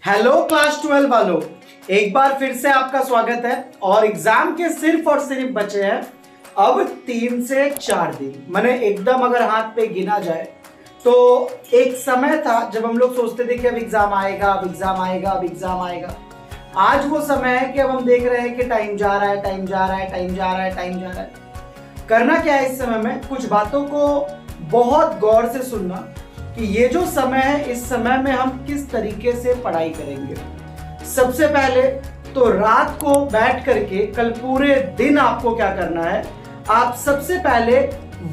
Hello class 12 वालों, एक बार फिर से आपका स्वागत है। और एग्जाम के सिर्फ और सिर्फ बचे हैं अब 3 से 4 दिन। मैंने एकदम अगर हाथ पे गिना जाए तो एक समय था जब हम लोग सोचते थे कि अब एग्जाम आएगा, अब एग्जाम आएगा, अब एग्जाम आएगा। आज वो समय है कि अब हम देख रहे हैं कि टाइम जा रहा है, टाइम जा रहा है, टाइम जा रहा है, टाइम जा रहा है। करना क्या है इस समय में, कुछ बातों को बहुत गौर से सुनना कि ये जो समय है, इस समय में हम किस तरीके से पढ़ाई करेंगे। सबसे पहले तो रात को बैठ करके कल पूरे दिन आपको क्या करना है, आप सबसे पहले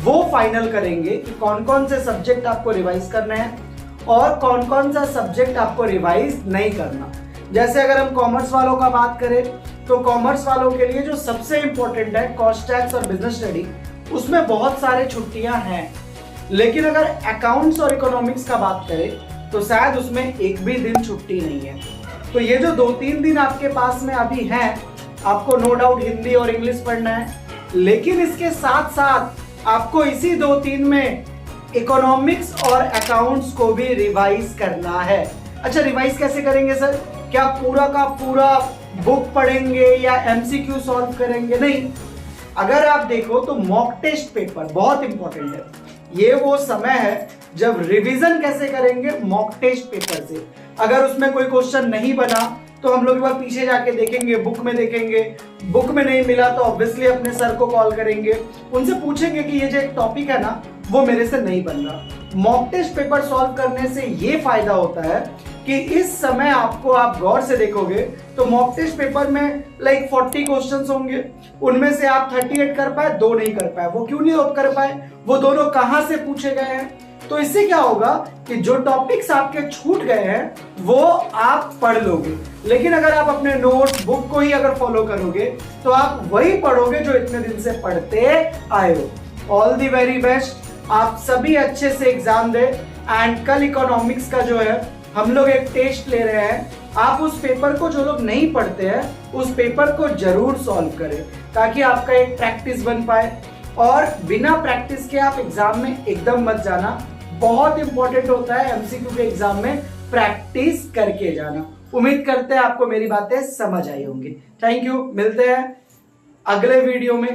वो फाइनल करेंगे कि कौन कौन से सब्जेक्ट आपको रिवाइज करने हैं और कौन कौन सा सब्जेक्ट आपको रिवाइज नहीं करना। जैसे अगर हम कॉमर्स वालों का बात करें तो कॉमर्स वालों के लिए जो सबसे इंपॉर्टेंट है कॉस्ट टैक्स और बिजनेस स्टडी, उसमें बहुत सारे छुट्टियां हैं। लेकिन अगर अकाउंट्स और इकोनॉमिक्स का बात करें तो शायद उसमें एक भी दिन छुट्टी नहीं है। तो ये जो 2-3 दिन आपके पास में अभी हैं, आपको नो डाउट हिंदी और इंग्लिश पढ़ना है, लेकिन इसके साथ साथ आपको इसी 2-3 में इकोनॉमिक्स और अकाउंट्स को भी रिवाइज करना है। अच्छा, रिवाइज कैसे करेंगे सर? क्या पूरा का पूरा बुक पढ़ेंगे या एमसीक्यू सॉल्व करेंगे? नहीं। अगर आप देखो तो मॉक टेस्ट पेपर बहुत इंपॉर्टेंट है। ये वो समय है जब रिवीजन कैसे करेंगे, मॉक टेस्ट पेपर से। अगर उसमें कोई क्वेश्चन नहीं बना तो हम लोग एक बार पीछे जाके देखेंगे, बुक में देखेंगे, बुक में नहीं मिला तो ऑब्वियसली अपने सर को कॉल करेंगे, उनसे पूछेंगे कि ये जो एक टॉपिक है ना वो मेरे से नहीं बन रहा। मॉक टेस्ट पेपर सॉल्व करने से ये फायदा होता है कि इस समय आपको, आप गौर से देखोगे तो मॉक टेस्ट पेपर में लाइक 40 क्वेश्चंस होंगे, उनमें से आप 38 कर पाए, 2 नहीं कर पाए। वो क्यों नहीं कर पाए? वो दोनों कहां से पूछे गए हैं? तो इससे क्या होगा कि जो टॉपिक्स आपके छूट गए हैं वो आप पढ़ लोगे। लेकिन अगर आप अपने नोट्स बुक को ही अगर फॉलो करोगे तो आप वही पढ़ोगे जो इतने दिन से पढ़ते आए हो। ऑल दी वेरी बेस्ट, आप सभी अच्छे से एग्जाम दे। एंड कल इकोनॉमिक्स का जो है हम लोग एक टेस्ट ले रहे हैं। आप उस पेपर को, जो लोग नहीं पढ़ते हैं, उस पेपर को जरूर सॉल्व करें ताकि आपका एक प्रैक्टिस बन पाए। और बिना प्रैक्टिस के आप एग्जाम में एकदम मत जाना। बहुत इंपॉर्टेंट होता है एमसीक्यू के एग्जाम में प्रैक्टिस करके जाना। उम्मीद करते हैं आपको मेरी बातें समझ आई होंगी। थैंक यू, मिलते हैं अगले वीडियो में।